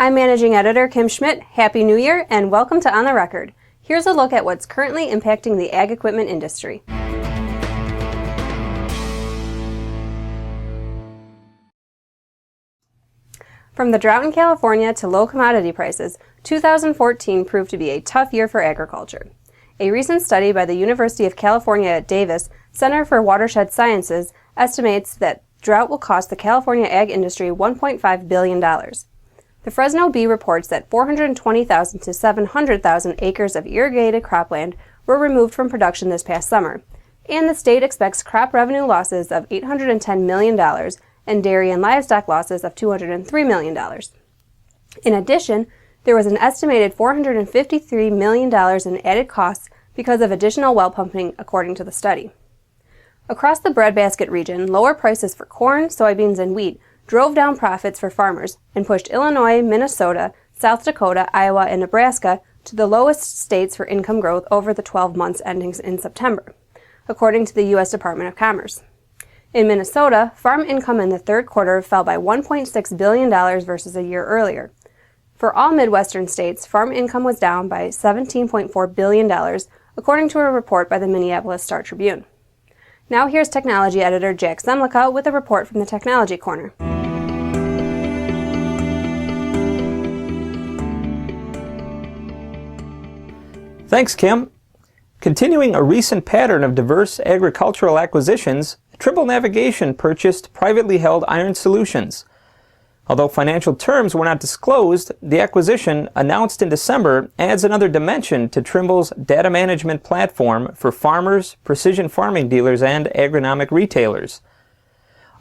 I'm Managing Editor Kim Schmidt. Happy New Year and welcome to On the Record. Here's a look at what's currently impacting the ag equipment industry. From the drought in California to low commodity prices, 2014 proved to be a tough year for agriculture. A recent study by the University of California at Davis Center for Watershed Sciences estimates that drought will cost the California ag industry $1.5 billion. The Fresno Bee reports that 420,000 to 700,000 acres of irrigated cropland were removed from production this past summer, and the state expects crop revenue losses of $810 million and dairy and livestock losses of $203 million. In addition, there was an estimated $453 million in added costs because of additional well pumping, according to the study. Across the breadbasket region, lower prices for corn, soybeans, and wheat drove down profits for farmers and pushed Illinois, Minnesota, South Dakota, Iowa, and Nebraska to the lowest states for income growth over the 12 months ending in September, according to the U.S. Department of Commerce. In Minnesota, farm income in the third quarter fell by $1.6 billion versus a year earlier. For all Midwestern states, farm income was down by $17.4 billion, according to a report by the Minneapolis Star-Tribune. Now here's Technology Editor Jack Zemlicka with a report from the Technology Corner. Thanks, Kim. Continuing a recent pattern of diverse agricultural acquisitions, Trimble Navigation purchased privately held IRON Solutions. Although financial terms were not disclosed, the acquisition, announced in December, adds another dimension to Trimble's data management platform for farmers, precision farming dealers, and agronomic retailers.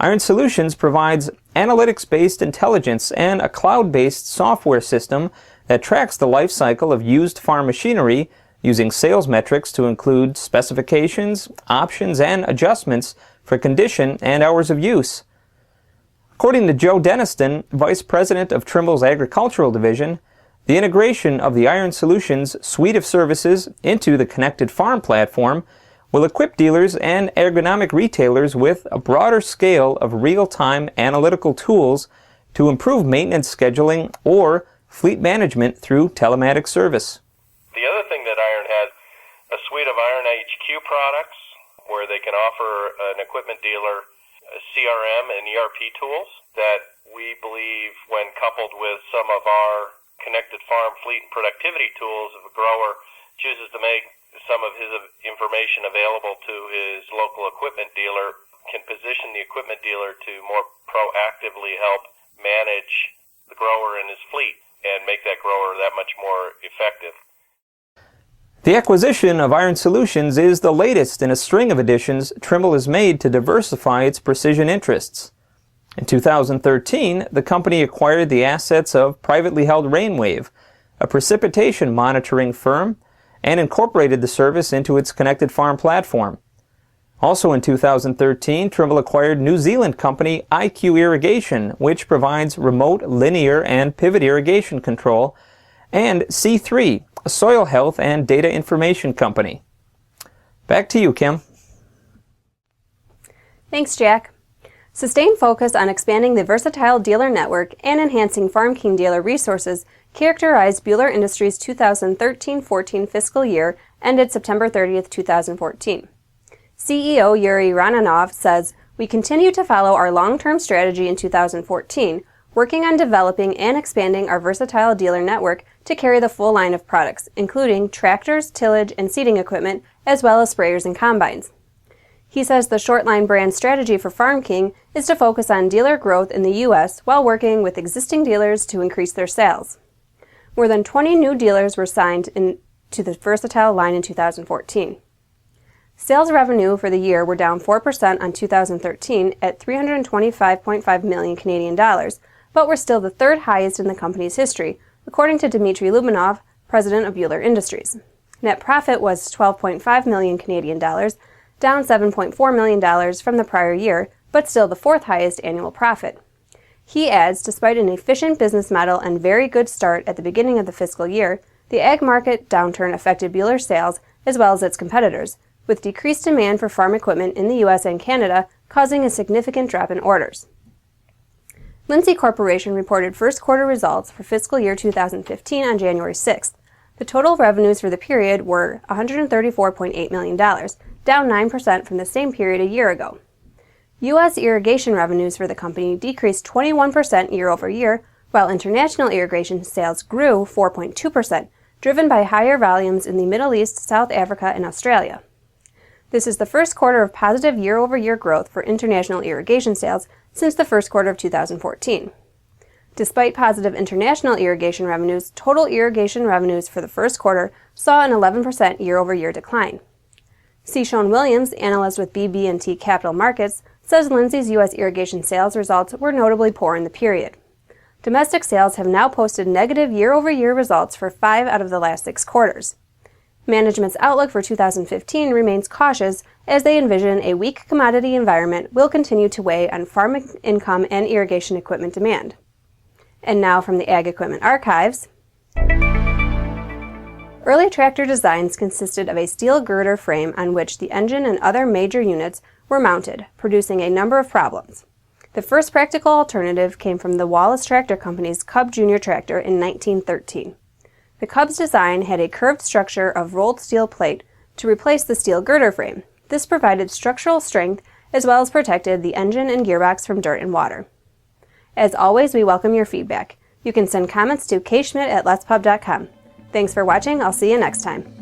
IRON Solutions provides analytics-based intelligence and a cloud-based software system that tracks the life cycle of used farm machinery using sales metrics to include specifications, options, and adjustments for condition and hours of use. According to Joe Deniston, Vice President of Trimble's Agricultural Division, the integration of the IRON Solutions suite of services into the Connected Farm platform will equip dealers and agronomic retailers with a broader scale of real-time analytical tools to improve maintenance scheduling or fleet management through telematics service. The other thing that IRON has, a suite of IRON HQ products where they can offer an equipment dealer CRM and ERP tools that we believe, when coupled with some of our connected farm fleet and productivity tools, if a grower chooses to make some of his information available to his local equipment dealer, can position the equipment dealer to more proactively help manage the grower and his fleet and make that grower that much more effective. The acquisition of IRON Solutions is the latest in a string of additions Trimble has made to diversify its precision interests. In 2013, the company acquired the assets of privately held Rainwave, a precipitation monitoring firm, and incorporated the service into its Connected Farm platform. Also in 2013, Trimble acquired New Zealand company IQ Irrigation, which provides remote linear and pivot irrigation control, and C3, a soil health and data information company. Back to you, Kim. Thanks, Jack. Sustained focus on expanding the versatile dealer network and enhancing FarmKing dealer resources characterized Buhler Industries' 2013-14 fiscal year ended September 30th, 2014. CEO Yuri Rananov says, "We continue to follow our long-term strategy in 2014, working on developing and expanding our versatile dealer network to carry the full line of products, including tractors, tillage, and seeding equipment, as well as sprayers and combines." He says the Shortline brand strategy for FarmKing is to focus on dealer growth in the U.S. while working with existing dealers to increase their sales. More than 20 new dealers were signed to the versatile line in 2014. Sales revenue for the year were down 4% on 2013 at $325.5 million Canadian dollars, but were still the third highest in the company's history, according to Dmitry Lubinov, president of Buhler Industries. Net profit was $12.5 million Canadian dollars, down $7.4 million from the prior year, but still the fourth highest annual profit. He adds, despite an efficient business model and very good start at the beginning of the fiscal year, the ag market downturn affected Buhler's sales as well as its competitors, with decreased demand for farm equipment in the U.S. and Canada causing a significant drop in orders. Lindsay Corporation reported first quarter results for fiscal year 2015 on January 6th. The total revenues for the period were $134.8 million, down 9% from the same period a year ago. U.S. irrigation revenues for the company decreased 21% year over year, while international irrigation sales grew 4.2%, driven by higher volumes in the Middle East, South Africa, and Australia. This is the first quarter of positive year-over-year growth for international irrigation sales since the first quarter of 2014. Despite positive international irrigation revenues, total irrigation revenues for the first quarter saw an 11% year-over-year decline. C. Sean Williams, analyst with BB&T Capital Markets, says Lindsay's U.S. irrigation sales results were notably poor in the period. Domestic sales have now posted negative year-over-year results for 5 out of the last 6 quarters. Management's outlook for 2015 remains cautious as they envision a weak commodity environment will continue to weigh on farm income and irrigation equipment demand. And now from the Ag Equipment Archives. Early tractor designs consisted of a steel girder frame on which the engine and other major units were mounted, producing a number of problems. The first practical alternative came from the Wallace Tractor Company's Cub Junior tractor in 1913. The Cub's design had a curved structure of rolled steel plate to replace the steel girder frame. This provided structural strength as well as protected the engine and gearbox from dirt and water. As always, we welcome your feedback. You can send comments to kschmidt@letspub.com. Thanks for watching. I'll see you next time.